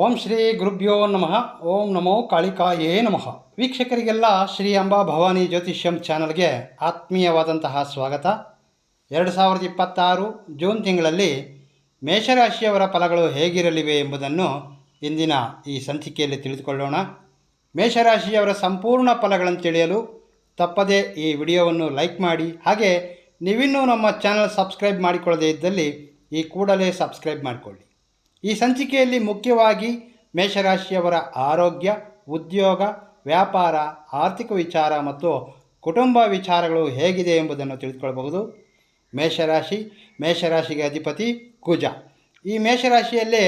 ಓಂ ಶ್ರೀ ಗುರುಭ್ಯೋ ನಮಃ. ಓಂ ನಮೋ ಕಾಳಿಕಾಯೇ ನಮಃ. ವೀಕ್ಷಕರಿಗೆಲ್ಲ ಶ್ರೀ ಅಂಬಾ ಭವಾನಿ ಜ್ಯೋತಿಷ್ಯಂ ಚಾನಲ್ಗೆ ಆತ್ಮೀಯವಾದಂತಹ ಸ್ವಾಗತ. 2026 ಜೂನ್ ತಿಂಗಳಲ್ಲಿ ಮೇಷರಾಶಿಯವರ ಫಲಗಳು ಹೇಗಿರಲಿವೆ ಎಂಬುದನ್ನು ಇಂದಿನ ಈ ಸಂಚಿಕೆಯಲ್ಲಿ ತಿಳಿದುಕೊಳ್ಳೋಣ. ಮೇಷರಾಶಿಯವರ ಸಂಪೂರ್ಣ ಫಲಗಳನ್ನು ತಿಳಿಯಲು ತಪ್ಪದೇ ಈ ವಿಡಿಯೋವನ್ನು ಲೈಕ್ ಮಾಡಿ, ಹಾಗೆ ನೀವಿನ್ನೂ ನಮ್ಮ ಚಾನಲ್ ಸಬ್ಸ್ಕ್ರೈಬ್ ಮಾಡಿಕೊಳ್ಳದೇ ಇದ್ದಲ್ಲಿ ಈ ಕೂಡಲೇ ಸಬ್ಸ್ಕ್ರೈಬ್ ಮಾಡಿಕೊಳ್ಳಿ. ಈ ಸಂಚಿಕೆಯಲ್ಲಿ ಮುಖ್ಯವಾಗಿ ಮೇಷರಾಶಿಯವರ ಆರೋಗ್ಯ, ಉದ್ಯೋಗ, ವ್ಯಾಪಾರ, ಆರ್ಥಿಕ ವಿಚಾರ ಮತ್ತು ಕುಟುಂಬ ವಿಚಾರಗಳು ಹೇಗಿದೆ ಎಂಬುದನ್ನು ತಿಳಿದುಕೊಳ್ಳಬಹುದು. ಮೇಷರಾಶಿಗೆ ಅಧಿಪತಿ ಕುಜ. ಈ ಮೇಷರಾಶಿಯಲ್ಲೇ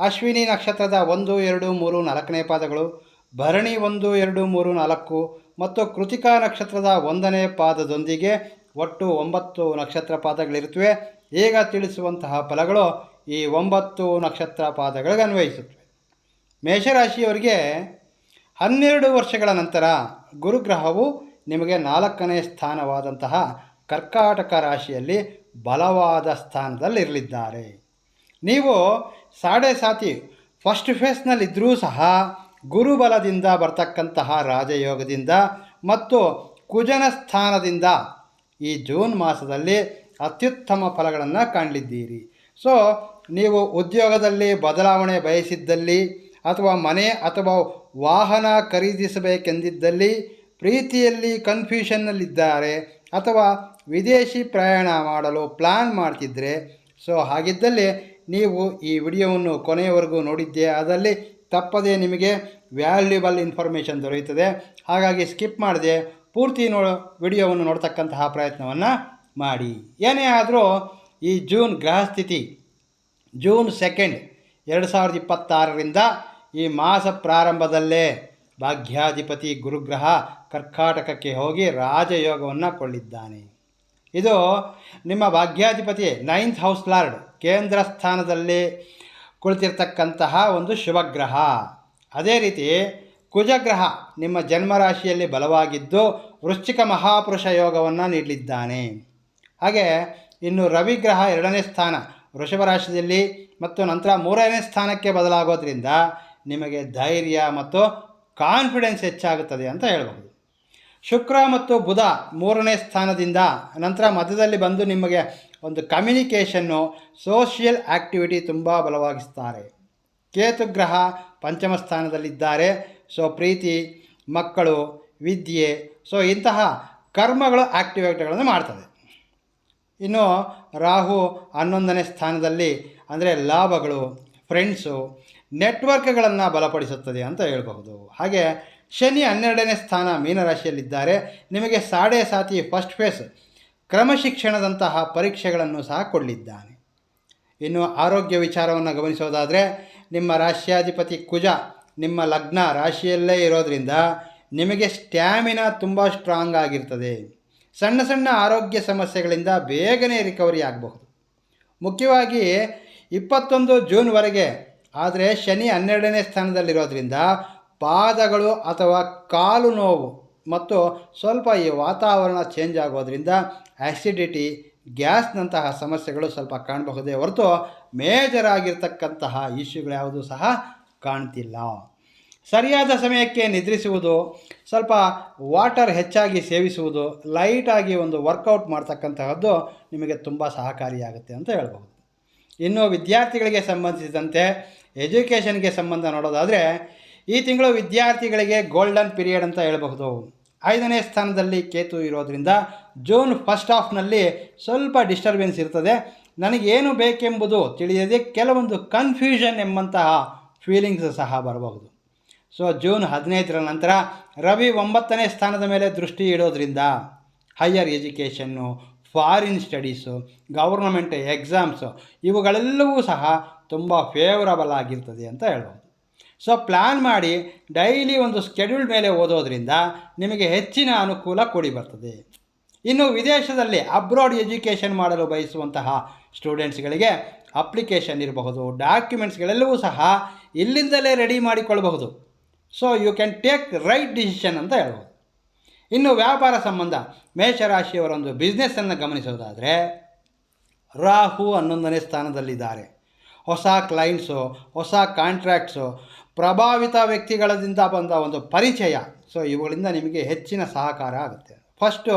ಅಶ್ವಿನಿ ನಕ್ಷತ್ರದ 1, 2, 3, 4ನೇ ಪಾದಗಳು, ಭರಣಿ 1, 2, 3, 4 ಮತ್ತು ಕೃತಿಕಾ ನಕ್ಷತ್ರದ 1ನೇ ಪಾದದೊಂದಿಗೆ ಒಟ್ಟು 9 ನಕ್ಷತ್ರ ಪಾದಗಳಿರುತ್ತವೆ. ಈಗ ತಿಳಿಸುವಂತಹ ಫಲಗಳು ಈ 9 ನಕ್ಷತ್ರ ಪಾದಗಳಿಗೆ ಅನ್ವಯಿಸುತ್ತವೆ. ಮೇಷರಾಶಿಯವರಿಗೆ 12 ವರ್ಷಗಳ ನಂತರ ಗುರುಗ್ರಹವು ನಿಮಗೆ 4ನೇ ಸ್ಥಾನವಾದಂತಹ ಕರ್ಕಾಟಕ ರಾಶಿಯಲ್ಲಿ ಬಲವಾದ ಸ್ಥಾನದಲ್ಲಿರಲಿದ್ದಾರೆ. ನೀವು ಸಾಡೆ ಸಾತಿ ಫಸ್ಟ್ ಫೇಸ್ನಲ್ಲಿದ್ದರೂ ಸಹ ಗುರುಬಲದಿಂದ ಬರ್ತಕ್ಕಂತಹ ರಾಜಯೋಗದಿಂದ ಮತ್ತು ಕುಜನ ಸ್ಥಾನದಿಂದ ಈ ಜೂನ್ ಮಾಸದಲ್ಲಿ ಅತ್ಯುತ್ತಮ ಫಲಗಳನ್ನು ಕಾಣಲಿದ್ದೀರಿ. ಸೊ ನೀವು ಉದ್ಯೋಗದಲ್ಲಿ ಬದಲಾವಣೆ ಬಯಸಿದ್ದಲ್ಲಿ, ಅಥವಾ ಮನೆ ಅಥವಾ ವಾಹನ ಖರೀದಿಸಬೇಕೆಂದಿದ್ದಲ್ಲಿ, ಪ್ರೀತಿಯಲ್ಲಿ ಕನ್ಫ್ಯೂಷನ್ನಲ್ಲಿದ್ದಾರೆ, ಅಥವಾ ವಿದೇಶಿ ಪ್ರಯಾಣ ಮಾಡಲು ಪ್ಲ್ಯಾನ್ ಮಾಡ್ತಿದ್ರೆ, ಸೊ ಹಾಗಿದ್ದಲ್ಲಿ ನೀವು ಈ ವಿಡಿಯೋವನ್ನು ಕೊನೆಯವರೆಗೂ ನೋಡಿದ್ದೇ ಆದಲ್ಲಿ ತಪ್ಪದೇ ನಿಮಗೆ ವ್ಯಾಲ್ಯೂಬಲ್ ಇನ್ಫಾರ್ಮೇಷನ್ ದೊರೆಯುತ್ತದೆ. ಹಾಗಾಗಿ ಸ್ಕಿಪ್ ಮಾಡದೆ ಪೂರ್ತಿ ವಿಡಿಯೋವನ್ನು ನೋಡ್ತಕ್ಕಂತಹ ಪ್ರಯತ್ನವನ್ನು ಮಾಡಿ. ಏನೇ ಆದರೂ ಈ ಜೂನ್ ಗ್ರಹಸ್ಥಿತಿ ಜೂನ್ 2, 2026ರಿಂದ ಈ ಮಾಸ ಪ್ರಾರಂಭದಲ್ಲೇ ಭಾಗ್ಯಾಧಿಪತಿ ಗುರುಗ್ರಹ ಕರ್ಕಾಟಕಕ್ಕೆ ಹೋಗಿ ರಾಜಯೋಗವನ್ನು ಕೊಳ್ಳಿದ್ದಾನೆ. ಇದು ನಿಮ್ಮ ಭಾಗ್ಯಾಧಿಪತಿ 9th ಹೌಸ್ ಲಾರ್ಡ್ ಕೇಂದ್ರ ಸ್ಥಾನದಲ್ಲಿ ಕುಳಿತಿರ್ತಕ್ಕಂತಹ ಒಂದು ಶುಭಗ್ರಹ. ಅದೇ ರೀತಿ ಕುಜಗ್ರಹ ನಿಮ್ಮ ಜನ್ಮರಾಶಿಯಲ್ಲಿ ಬಲವಾಗಿದ್ದು ವೃಶ್ಚಿಕ ಮಹಾಪುರುಷ ಯೋಗವನ್ನು ನೀಡಲಿದ್ದಾನೆ. ಹಾಗೆ ಇನ್ನು ರವಿಗ್ರಹ 2ನೇ ಸ್ಥಾನ ವೃಷಭ ರಾಶಿಯಲ್ಲಿ ಮತ್ತು ನಂತರ 3ನೇ ಸ್ಥಾನಕ್ಕೆ ಬದಲಾಗೋದ್ರಿಂದ ನಿಮಗೆ ಧೈರ್ಯ ಮತ್ತು ಕಾನ್ಫಿಡೆನ್ಸ್ ಹೆಚ್ಚಾಗುತ್ತದೆ ಅಂತ ಹೇಳಬಹುದು. ಶುಕ್ರ ಮತ್ತು ಬುಧ 3ನೇ ಸ್ಥಾನದಿಂದ ನಂತರ ಮಧ್ಯದಲ್ಲಿ ಬಂದು ನಿಮಗೆ ಒಂದು ಕಮ್ಯುನಿಕೇಷನ್ನು, ಸೋಷಿಯಲ್ ಆ್ಯಕ್ಟಿವಿಟಿ ತುಂಬ ಬಲವಾಗಿಸ್ತಾರೆ. ಕೇತುಗ್ರಹ 5ಮ ಸ್ಥಾನದಲ್ಲಿದ್ದಾರೆ. ಸೊ ಪ್ರೀತಿ, ಮಕ್ಕಳು, ವಿದ್ಯೆ, ಸೊ ಇಂತಹ ಕರ್ಮಗಳು ಆ್ಯಕ್ಟಿವಿಟಿಗಳನ್ನು ಮಾಡ್ತದೆ. ಇನ್ನು ರಾಹು 11ನೇ ಸ್ಥಾನದಲ್ಲಿ, ಅಂದರೆ ಲಾಭಗಳು, ಫ್ರೆಂಡ್ಸು, ನೆಟ್ವರ್ಕ್ಗಳನ್ನು ಬಲಪಡಿಸುತ್ತದೆ ಅಂತ ಹೇಳಬಹುದು. ಹಾಗೆ ಶನಿ 12ನೇ ಸ್ಥಾನ ಮೀನರಾಶಿಯಲ್ಲಿದ್ದಾರೆ. ನಿಮಗೆ ಸಾಡೆ ಸಾತಿ ಫಸ್ಟ್ ಫೇಸ್ ಕ್ರಮಶಿಕ್ಷಣದಂತಹ ಪರೀಕ್ಷೆಗಳನ್ನು ಸಹ ಕೊಡಲಿದ್ದಾನೆ. ಇನ್ನು ಆರೋಗ್ಯ ವಿಚಾರವನ್ನು ಗಮನಿಸೋದಾದರೆ, ನಿಮ್ಮ ರಾಶ್ಯಾಧಿಪತಿ ಕುಜ ನಿಮ್ಮ ಲಗ್ನ ರಾಶಿಯಲ್ಲೇ ಇರೋದರಿಂದ ನಿಮಗೆ ಸ್ಟ್ಯಾಮಿನಾ ತುಂಬ ಸ್ಟ್ರಾಂಗ್ ಆಗಿರ್ತದೆ. ಸಣ್ಣ ಸಣ್ಣ ಆರೋಗ್ಯ ಸಮಸ್ಯೆಗಳಿಂದ ಬೇಗನೆ ರಿಕವರಿ ಆಗಬಹುದು. ಮುಖ್ಯವಾಗಿ 21 ಜೂನ್ವರೆಗೆ. ಆದರೆ ಶನಿ 12ನೇ ಸ್ಥಾನದಲ್ಲಿರೋದ್ರಿಂದ ಪಾದಗಳು ಅಥವಾ ಕಾಲು ನೋವು ಮತ್ತು ಸ್ವಲ್ಪ ಈ ವಾತಾವರಣ ಚೇಂಜ್ ಆಗೋದ್ರಿಂದ ಆ್ಯಸಿಡಿಟಿ, ಗ್ಯಾಸ್ನಂತಹ ಸಮಸ್ಯೆಗಳು ಸ್ವಲ್ಪ ಕಾಣಬಹುದೇ ಹೊರತು ಮೇಜರ್ ಆಗಿರ್ತಕ್ಕಂತಹ ಇಶ್ಯೂಗಳು ಯಾವುದೂ ಸಹ ಕಾಣ್ತಿಲ್ಲ. ಸರಿಯಾದ ಸಮಯಕ್ಕೆ ನಿದ್ರಿಸುವುದು, ಸ್ವಲ್ಪ ವಾಟರ್ ಹೆಚ್ಚಾಗಿ ಸೇವಿಸುವುದು, ಲೈಟಾಗಿ ಒಂದು ವರ್ಕೌಟ್ ಮಾಡ್ತಕ್ಕಂತಹದ್ದು ನಿಮಗೆ ತುಂಬ ಸಹಕಾರಿಯಾಗುತ್ತೆ ಅಂತ ಹೇಳ್ಬೋದು. ಇನ್ನು ವಿದ್ಯಾರ್ಥಿಗಳಿಗೆ ಸಂಬಂಧಿಸಿದಂತೆ ಎಜುಕೇಷನ್ಗೆ ಸಂಬಂಧ ನೋಡೋದಾದರೆ, ಈ ತಿಂಗಳು ವಿದ್ಯಾರ್ಥಿಗಳಿಗೆ ಗೋಲ್ಡನ್ ಪೀರಿಯಡ್ ಅಂತ ಹೇಳಬಹುದು. 5ನೇ ಸ್ಥಾನದಲ್ಲಿ ಕೇತು ಇರೋದರಿಂದ ಜೂನ್ ಫಸ್ಟ್ ಹಾಫ್ನಲ್ಲಿ ಸ್ವಲ್ಪ ಡಿಸ್ಟರ್ಬೆನ್ಸ್ ಇರ್ತದೆ. ನನಗೇನು ಬೇಕೆಂಬುದು ತಿಳಿಯದೆ ಕೆಲವೊಂದು ಕನ್ಫ್ಯೂಷನ್ ಎಂಬಂತಹ ಫೀಲಿಂಗ್ಸ್ ಸಹ ಬರಬಹುದು. ಸೊ ಜೂನ್ 15ರ ನಂತರ ರವಿ 9ನೇ ಸ್ಥಾನದ ಮೇಲೆ ದೃಷ್ಟಿ ಇಡೋದ್ರಿಂದ higher education, foreign studies, government exams ಇವುಗಳೆಲ್ಲವೂ ಸಹ ತುಂಬ ಫೇವರಬಲ್ ಆಗಿರ್ತದೆ ಅಂತ ಹೇಳ್ಬೋದು. ಸೊ ಪ್ಲ್ಯಾನ್ ಮಾಡಿ ಡೈಲಿ ಒಂದು ಸ್ಕೆಡ್ಯೂಲ್ ಮೇಲೆ ಓದೋದ್ರಿಂದ ನಿಮಗೆ ಹೆಚ್ಚಿನ ಅನುಕೂಲ ಕೂಡಿ ಬರ್ತದೆ. ಇನ್ನು ವಿದೇಶದಲ್ಲಿ ಅಬ್ರಾಡ್ ಎಜುಕೇಷನ್ ಮಾಡಲು ಬಯಸುವಂತಹ ಸ್ಟೂಡೆಂಟ್ಸ್ಗಳಿಗೆ ಅಪ್ಲಿಕೇಶನ್ ಇರಬಹುದು, ಡಾಕ್ಯುಮೆಂಟ್ಸ್ಗಳೆಲ್ಲವೂ ಸಹ ಇಲ್ಲಿಂದಲೇ ರೆಡಿ ಮಾಡಿಕೊಳ್ಳಬಹುದು. So you can take right decision ಅಂತ ಹೇಳ್ಬೋದು. ಇನ್ನು ವ್ಯಾಪಾರ ಸಂಬಂಧ ಮೇಷರಾಶಿಯವರೊಂದು ಬಿಸ್ನೆಸ್ಸನ್ನು ಗಮನಿಸೋದಾದರೆ, ರಾಹು 11ನೇ ಸ್ಥಾನದಲ್ಲಿದ್ದಾರೆ. ಹೊಸ ಕ್ಲೈಂಟ್ಸು, ಹೊಸ ಕಾಂಟ್ರ್ಯಾಕ್ಟ್ಸು, ಪ್ರಭಾವಿತ ವ್ಯಕ್ತಿಗಳಿಂದ ಬಂದ ಒಂದು ಪರಿಚಯ. ಸೊ ಇವುಗಳಿಂದ ನಿಮಗೆ ಹೆಚ್ಚಿನ ಸಹಕಾರ ಆಗುತ್ತೆ. ಫಸ್ಟು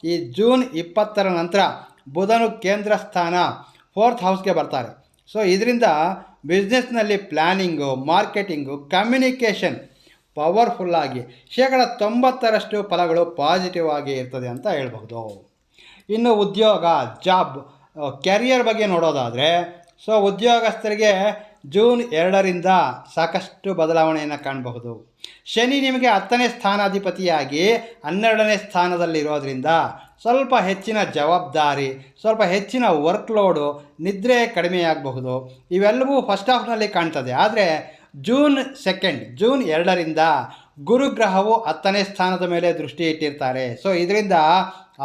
ಈ ಜೂನ್ 20ರ ನಂತರ ಬುಧನು ಕೇಂದ್ರ ಸ್ಥಾನ 4th ಹೌಸ್ಗೆ ಬರ್ತಾರೆ. ಸೊ ಇದರಿಂದ ಬಿಸ್ನೆಸ್ನಲ್ಲಿ ಪ್ಲ್ಯಾನಿಂಗು, ಮಾರ್ಕೆಟಿಂಗು, ಕಮ್ಯುನಿಕೇಷನ್ ಪವರ್ಫುಲ್ಲಾಗಿ 90% ಫಲಗಳು ಪಾಸಿಟಿವ್ ಆಗಿ ಇರ್ತದೆ ಅಂತ ಹೇಳ್ಬಹುದು. ಇನ್ನು ಉದ್ಯೋಗ, ಜಾಬ್, ಕೆರಿಯರ್ ಬಗ್ಗೆ ನೋಡೋದಾದರೆ, ಸೊ ಉದ್ಯೋಗಸ್ಥರಿಗೆ ಜೂನ್ 2ರಿಂದ ಸಾಕಷ್ಟು ಬದಲಾವಣೆಯನ್ನು ಕಾಣಬಹುದು. ಶನಿ ನಿಮಗೆ 10ನೇ ಸ್ಥಾನಾಧಿಪತಿಯಾಗಿ 12ನೇ ಸ್ಥಾನದಲ್ಲಿರೋದ್ರಿಂದ ಸ್ವಲ್ಪ ಹೆಚ್ಚಿನ ಜವಾಬ್ದಾರಿ, ಸ್ವಲ್ಪ ಹೆಚ್ಚಿನ ವರ್ಕ್ಲೋಡು, ನಿದ್ರೆ ಕಡಿಮೆಯಾಗಬಹುದು. ಇವೆಲ್ಲವೂ ಫಸ್ಟ್ ಹಾಫ್ನಲ್ಲಿ ಕಾಣ್ತದೆ. ಆದರೆ ಜೂನ್ 2ರಿಂದ ಗುರುಗ್ರಹವು 10ನೇ ಸ್ಥಾನದ ಮೇಲೆ ದೃಷ್ಟಿ ಇಟ್ಟಿರ್ತಾರೆ. ಸೊ ಇದರಿಂದ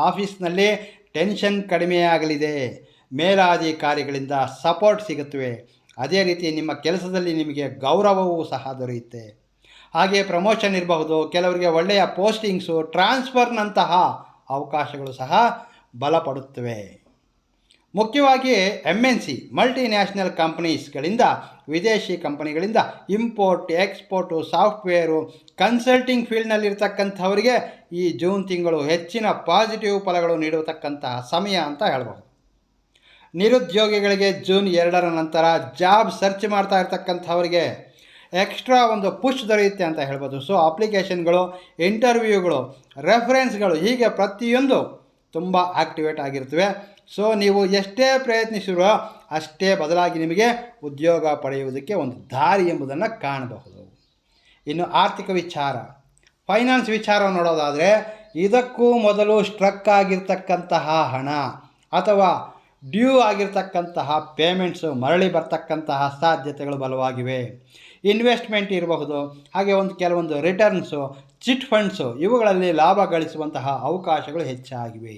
ಆಫೀಸ್ನಲ್ಲಿ ಟೆನ್ಷನ್ ಕಡಿಮೆಯಾಗಲಿದೆ, ಮೇಲಾಧಿಕಾರಿಗಳಿಂದ ಸಪೋರ್ಟ್ ಸಿಗುತ್ತವೆ. ಅದೇ ರೀತಿ ನಿಮ್ಮ ಕೆಲಸದಲ್ಲಿ ನಿಮಗೆ ಗೌರವವೂ ಸಹ ದೊರೆಯುತ್ತೆ. ಹಾಗೆ ಪ್ರಮೋಷನ್ ಇರಬಹುದು, ಕೆಲವರಿಗೆ ಒಳ್ಳೆಯ ಪೋಸ್ಟಿಂಗ್ಸು, ಟ್ರಾನ್ಸ್ಫರ್ನಂತಹ ಅವಕಾಶಗಳು ಸಹ ಬಲಪಡುತ್ತವೆ. ಮುಖ್ಯವಾಗಿ MNC ಮಲ್ಟಿನ್ಯಾಷನಲ್ ಕಂಪನೀಸ್ಗಳಿಂದ, ವಿದೇಶಿ ಕಂಪನಿಗಳಿಂದ ಇಂಪೋರ್ಟ್, ಎಕ್ಸ್ಪೋರ್ಟು, ಸಾಫ್ಟ್ವೇರು, ಕನ್ಸಲ್ಟಿಂಗ್ ಫೀಲ್ಡ್ನಲ್ಲಿರ್ತಕ್ಕಂಥವರಿಗೆ ಈ ಜೂನ್ ತಿಂಗಳು ಹೆಚ್ಚಿನ ಪಾಸಿಟಿವ್ ಫಲಗಳು ನೀಡತಕ್ಕಂತಹ ಸಮಯ ಅಂತ ಹೇಳ್ಬೋದು. ನಿರುದ್ಯೋಗಿಗಳಿಗೆ ಜೂನ್ 2ರ ನಂತರ ಜಾಬ್ ಸರ್ಚ್ ಮಾಡ್ತಾ ಇರ್ತಕ್ಕಂಥವರಿಗೆ ಎಕ್ಸ್ಟ್ರಾ ಒಂದು ಪುಷ್ ದೊರೆಯುತ್ತೆ ಅಂತ ಹೇಳ್ಬೋದು. ಸೊ ಅಪ್ಲಿಕೇಶನ್ಗಳು, ಇಂಟರ್ವ್ಯೂಗಳು, ರೆಫರೆನ್ಸ್ಗಳು, ಹೀಗೆ ಪ್ರತಿಯೊಂದು ತುಂಬ ಆಕ್ಟಿವೇಟ್ ಆಗಿರ್ತವೆ. ಸೊ ನೀವು ಎಷ್ಟೇ ಪ್ರಯತ್ನಿಸಿರೋ ಅಷ್ಟೇ ಬದಲಾಗಿ ನಿಮಗೆ ಉದ್ಯೋಗ ಪಡೆಯುವುದಕ್ಕೆ ಒಂದು ದಾರಿ ಎಂಬುದನ್ನು ಕಾಣಬಹುದು. ಇನ್ನು ಆರ್ಥಿಕ ವಿಚಾರ, ಫೈನಾನ್ಸ್ ವಿಚಾರವನ್ನು ನೋಡೋದಾದರೆ, ಇದಕ್ಕೂ ಮೊದಲು ಸ್ಟ್ರಕ್ ಆಗಿರ್ತಕ್ಕಂತಹ ಹಣ ಅಥವಾ ಡ್ಯೂ ಆಗಿರ್ತಕ್ಕಂತಹ ಪೇಮೆಂಟ್ಸು ಮರಳಿ ಬರ್ತಕ್ಕಂತಹ ಸಾಧ್ಯತೆಗಳು ಬಲವಾಗಿವೆ. ಇನ್ವೆಸ್ಟ್ಮೆಂಟ್ ಇರಬಹುದು, ಹಾಗೆ ಕೆಲವೊಂದು ರಿಟರ್ನ್ಸು, ಚಿಟ್ ಫಂಡ್ಸು, ಇವುಗಳಲ್ಲಿ ಲಾಭ ಗಳಿಸುವಂತಹ ಅವಕಾಶಗಳು ಹೆಚ್ಚಾಗಿವೆ.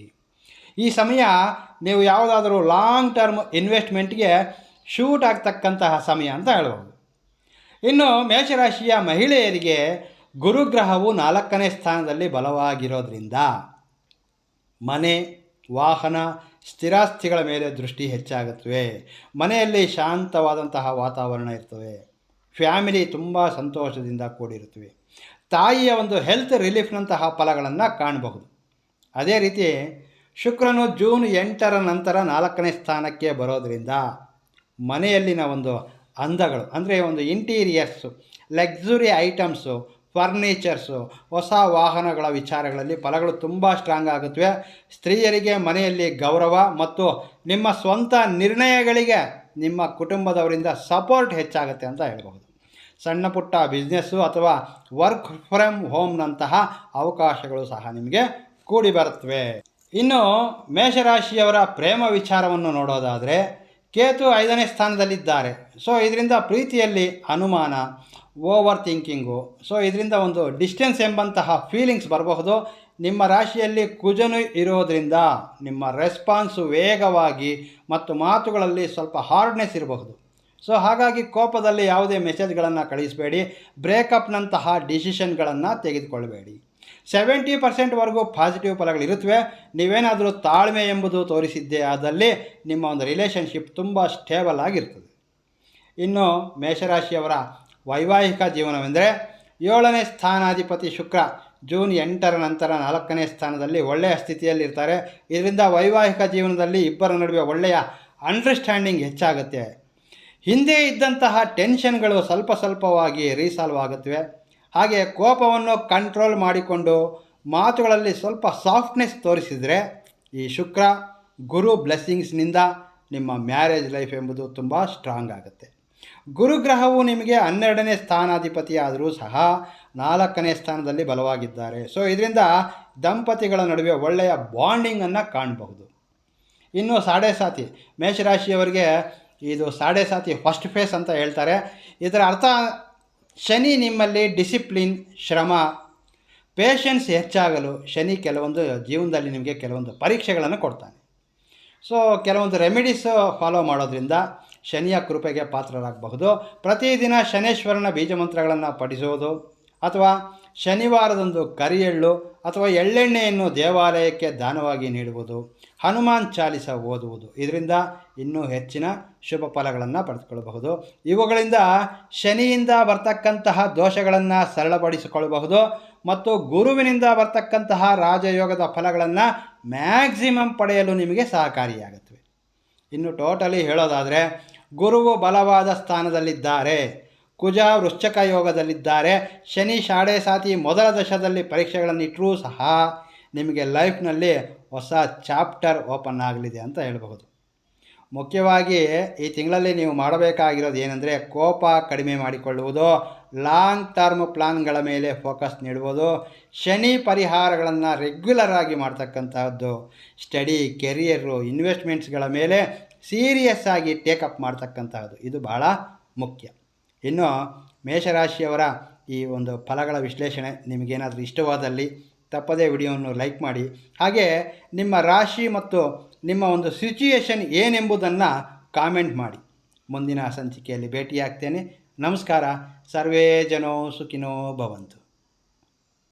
ಈ ಸಮಯ ನೀವು ಯಾವುದಾದರೂ ಲಾಂಗ್ ಟರ್ಮ್ ಇನ್ವೆಸ್ಟ್ಮೆಂಟ್ಗೆ ಶೂಟ್ ಆಗ್ತಕ್ಕಂತಹ ಸಮಯ ಅಂತ ಹೇಳ್ಬೋದು. ಇನ್ನು ಮೇಷರಾಶಿಯ ಮಹಿಳೆಯರಿಗೆ ಗುರುಗ್ರಹವು 4ನೇ ಸ್ಥಾನದಲ್ಲಿ ಬಲವಾಗಿರೋದ್ರಿಂದ ಮನೆ, ವಾಹನ, ಸ್ಥಿರಾಸ್ತಿಗಳ ಮೇಲೆ ದೃಷ್ಟಿ ಹೆಚ್ಚಾಗುತ್ತವೆ. ಮನೆಯಲ್ಲಿ ಶಾಂತವಾದಂತಹ ವಾತಾವರಣ ಇರ್ತವೆ. ಫ್ಯಾಮಿಲಿ ತುಂಬ ಸಂತೋಷದಿಂದ ಕೂಡಿರುತ್ತವೆ. ತಾಯಿಯ ಒಂದು ಹೆಲ್ತ್ ರಿಲೀಫ್ನಂತಹ ಫಲಗಳನ್ನು ಕಾಣಬಹುದು. ಅದೇ ರೀತಿ ಶುಕ್ರನು ಜೂನ್ 8ರ ನಂತರ 4ನೇ ಸ್ಥಾನಕ್ಕೆ ಬರೋದರಿಂದ ಮನೆಯಲ್ಲಿನ ಒಂದು ಅಂದಗಳು, ಅಂದರೆ ಒಂದು ಇಂಟೀರಿಯರ್ಸು, ಲಕ್ಸುರಿ ಐಟಮ್ಸು, ಫರ್ನಿಚರ್ಸು, ಹೊಸ ವಾಹನಗಳ ವಿಚಾರಗಳಲ್ಲಿ ಫಲಗಳು ತುಂಬ ಸ್ಟ್ರಾಂಗ್ ಆಗುತ್ತವೆ. ಸ್ತ್ರೀಯರಿಗೆ ಮನೆಯಲ್ಲಿ ಗೌರವ ಮತ್ತು ನಿಮ್ಮ ಸ್ವಂತ ನಿರ್ಣಯಗಳಿಗೆ ನಿಮ್ಮ ಕುಟುಂಬದವರಿಂದ ಸಪೋರ್ಟ್ ಹೆಚ್ಚಾಗುತ್ತೆ ಅಂತ ಹೇಳ್ಬಹುದು. ಸಣ್ಣ ಪುಟ್ಟ ಬಿಸ್ನೆಸ್ಸು ಅಥವಾ ವರ್ಕ್ ಫ್ರಮ್ ಹೋಮ್ನಂತಹ ಅವಕಾಶಗಳು ಸಹ ನಿಮಗೆ ಕೂಡಿ ಬರುತ್ತವೆ. ಇನ್ನು ಮೇಷರಾಶಿಯವರ ಪ್ರೇಮ ವಿಚಾರವನ್ನು ನೋಡೋದಾದರೆ, ಕೇತು 5ನೇ ಸ್ಥಾನದಲ್ಲಿದ್ದಾರೆ. ಸೊ ಇದರಿಂದ ಪ್ರೀತಿಯಲ್ಲಿ ಅನುಮಾನ, ಓವರ್ ಥಿಂಕಿಂಗು, ಸೊ ಇದರಿಂದ ಒಂದು ಡಿಸ್ಟೆನ್ಸ್ ಎಂಬಂತಹ ಫೀಲಿಂಗ್ಸ್ ಬರಬಹುದು. ನಿಮ್ಮ ರಾಶಿಯಲ್ಲಿ ಕುಜನು ಇರೋದರಿಂದ ನಿಮ್ಮ ರೆಸ್ಪಾನ್ಸು ವೇಗವಾಗಿ ಮತ್ತು ಮಾತುಗಳಲ್ಲಿ ಸ್ವಲ್ಪ ಹಾರ್ಡ್ನೆಸ್ ಇರಬಹುದು. ಸೊ ಹಾಗಾಗಿ ಕೋಪದಲ್ಲಿ ಯಾವುದೇ ಮೆಸೇಜ್ಗಳನ್ನು ಕಳಿಸಬೇಡಿ. ಬ್ರೇಕಪ್ನಂತಹ ಡಿಸಿಷನ್ಗಳನ್ನು ತೆಗೆದುಕೊಳ್ಳಬೇಡಿ. 70% ಪಾಸಿಟಿವ್ ಫಲಗಳಿರುತ್ತವೆ. ನೀವೇನಾದರೂ ತಾಳ್ಮೆ ಎಂಬುದು ತೋರಿಸಿದ್ದೇ ಆದಲ್ಲಿ ನಿಮ್ಮ ಒಂದು ರಿಲೇಷನ್ಶಿಪ್ ತುಂಬ ಸ್ಟೇಬಲ್ ಆಗಿರ್ತದೆ. ಇನ್ನು ಮೇಷರಾಶಿಯವರ ವೈವಾಹಿಕ ಜೀವನವೆಂದರೆ, 7ನೇ ಸ್ಥಾನಾಧಿಪತಿ ಶುಕ್ರ ಜೂನ್ 8ರ ನಂತರ 4ನೇ ಸ್ಥಾನದಲ್ಲಿ ಒಳ್ಳೆಯ ಸ್ಥಿತಿಯಲ್ಲಿರ್ತಾರೆ. ಇದರಿಂದ ವೈವಾಹಿಕ ಜೀವನದಲ್ಲಿ ಇಬ್ಬರ ನಡುವೆ ಒಳ್ಳೆಯ ಅಂಡರ್ಸ್ಟ್ಯಾಂಡಿಂಗ್ ಹೆಚ್ಚಾಗುತ್ತೆ. ಹಿಂದೆ ಇದ್ದಂತಹ ಟೆನ್ಷನ್ಗಳು ಸ್ವಲ್ಪವಾಗಿ ರೀಸಾಲ್ವ್ ಆಗುತ್ತವೆ. ಹಾಗೆ ಕೋಪವನ್ನು ಕಂಟ್ರೋಲ್ ಮಾಡಿಕೊಂಡು ಮಾತುಗಳಲ್ಲಿ ಸ್ವಲ್ಪ ಸಾಫ್ಟ್ನೆಸ್ ತೋರಿಸಿದರೆ ಈ ಶುಕ್ರ ಗುರು ಬ್ಲೆಸ್ಸಿಂಗ್ಸ್ನಿಂದ ನಿಮ್ಮ ಮ್ಯಾರೇಜ್ ಲೈಫ್ ಎಂಬುದು ತುಂಬ ಸ್ಟ್ರಾಂಗ್ ಆಗುತ್ತೆ. ಗುರುಗ್ರಹವು ನಿಮಗೆ 12ನೇ ಸ್ಥಾನಾಧಿಪತಿ ಆದರೂ ಸಹ 4ನೇ ಸ್ಥಾನದಲ್ಲಿ ಬಲವಾಗಿದ್ದಾರೆ. ಸೊ ಇದರಿಂದ ದಂಪತಿಗಳ ನಡುವೆ ಒಳ್ಳೆಯ ಬಾಂಡಿಂಗನ್ನು ಕಾಣಬಹುದು. ಇನ್ನು ಸಾಡೆ ಸಾತಿ ಮೇಷರಾಶಿಯವರಿಗೆ ಇದು ಸಾಡೆ ಸಾತಿ ಫಸ್ಟ್ ಫೇಸ್ ಅಂತ ಹೇಳ್ತಾರೆ. ಇದರ ಅರ್ಥ ಶನಿ ನಿಮ್ಮಲ್ಲಿ ಡಿಸಿಪ್ಲಿನ್, ಶ್ರಮ, ಪೇಷನ್ಸ್ ಹೆಚ್ಚಾಗಲು ಶನಿ ಕೆಲವೊಂದು ಜೀವನದಲ್ಲಿ ನಿಮಗೆ ಕೆಲವೊಂದು ಪರೀಕ್ಷೆಗಳನ್ನು ಕೊಡ್ತಾನೆ. ಸೊ ಕೆಲವೊಂದು ರೆಮಿಡೀಸ್ ಫಾಲೋ ಮಾಡೋದ್ರಿಂದ ಶನಿಯ ಕೃಪೆಗೆ ಪಾತ್ರರಾಗಬಹುದು. ಪ್ರತಿದಿನ ಶನೇಶ್ವರನ ಬೀಜಮಂತ್ರಗಳನ್ನು ಪಠಿಸೋದು ಅಥವಾ ಶನಿವಾರದಂದು ಕರಿಎಳ್ಳು ಅಥವಾ ಎಳ್ಳೆಣ್ಣೆಯನ್ನು ದೇವಾಲಯಕ್ಕೆ ದಾನವಾಗಿ ನೀಡುವುದು, ಹನುಮಾನ್ ಚಾಲಿಸ ಓದುವುದು, ಇದರಿಂದ ಇನ್ನೂ ಹೆಚ್ಚಿನ ಶುಭ ಫಲಗಳನ್ನು ಪಡೆದುಕೊಳ್ಳಬಹುದು. ಇವುಗಳಿಂದ ಶನಿಯಿಂದ ಬರ್ತಕ್ಕಂತಹ ದೋಷಗಳನ್ನು ಸರಳಪಡಿಸಿಕೊಳ್ಳಬಹುದು ಮತ್ತು ಗುರುವಿನಿಂದ ಬರ್ತಕ್ಕಂತಹ ರಾಜಯೋಗದ ಫಲಗಳನ್ನು ಮ್ಯಾಕ್ಸಿಮಮ್ ಪಡೆಯಲು ನಿಮಗೆ ಸಹಕಾರಿಯಾಗುತ್ತವೆ. ಇನ್ನು ಟೋಟಲಿ ಹೇಳೋದಾದರೆ, ಗುರುವು ಬಲವಾದ ಸ್ಥಾನದಲ್ಲಿದ್ದಾರೆ, ಕುಜ ವೃಶ್ಚಿಕ ಯೋಗದಲ್ಲಿದ್ದಾರೆ, ಶನಿ ಶಾಡೆ ಸಾತಿ ಮೊದಲ ದಶದಲ್ಲಿ ಪರೀಕ್ಷೆಗಳನ್ನಿಟ್ಟರೂ ಸಹ ನಿಮಗೆ ಲೈಫ್ನಲ್ಲಿ ಹೊಸ ಚಾಪ್ಟರ್ ಓಪನ್ ಆಗಲಿದೆ ಅಂತ ಹೇಳಬಹುದು. ಮುಖ್ಯವಾಗಿ ಈ ತಿಂಗಳಲ್ಲಿ ನೀವು ಮಾಡಬೇಕಾಗಿರೋದು ಏನಂದರೆ, ಕೋಪ ಕಡಿಮೆ ಮಾಡಿಕೊಳ್ಳುವುದು, ಲಾಂಗ್ ಟರ್ಮ್ ಪ್ಲಾನ್ಗಳ ಮೇಲೆ ಫೋಕಸ್ ನೀಡುವುದು, ಶನಿ ಪರಿಹಾರಗಳನ್ನು ರೆಗ್ಯುಲರ್ ಆಗಿ ಮಾಡ್ತಕ್ಕಂತಹದ್ದು, ಸ್ಟಡಿ, ಕೆರಿಯರು, ಇನ್ವೆಸ್ಟ್ಮೆಂಟ್ಸ್ಗಳ ಮೇಲೆ ಸೀರಿಯಸ್ ಆಗಿ ಟೇಕಪ್ ಮಾಡ್ತಕ್ಕಂತಹದ್ದು, ಇದು ಬಹಳ ಮುಖ್ಯ. ಇನ್ನು ಮೇಷರಾಶಿಯವರ ಈ ಒಂದು ಫಲಗಳ ವಿಶ್ಲೇಷಣೆ ನಿಮಗೇನಾದರೂ ಇಷ್ಟವಾದಲ್ಲಿ ತಪ್ಪದೇ ವಿಡಿಯೋವನ್ನು ಲೈಕ್ ಮಾಡಿ. ಹಾಗೆ ನಿಮ್ಮ ರಾಶಿ ಮತ್ತು ನಿಮ್ಮ ಒಂದು ಸಿಚುಯೇಷನ್ ಏನೆಂಬುದನ್ನು ಕಾಮೆಂಟ್ ಮಾಡಿ. ಮುಂದಿನ ಸಂಚಿಕೆಯಲ್ಲಿ ಭೇಟಿಯಾಗ್ತೇನೆ. ನಮಸ್ಕಾರ. ಸರ್ವೇ ಜನೋ ಸುಖಿನೋ ಭವಂತು.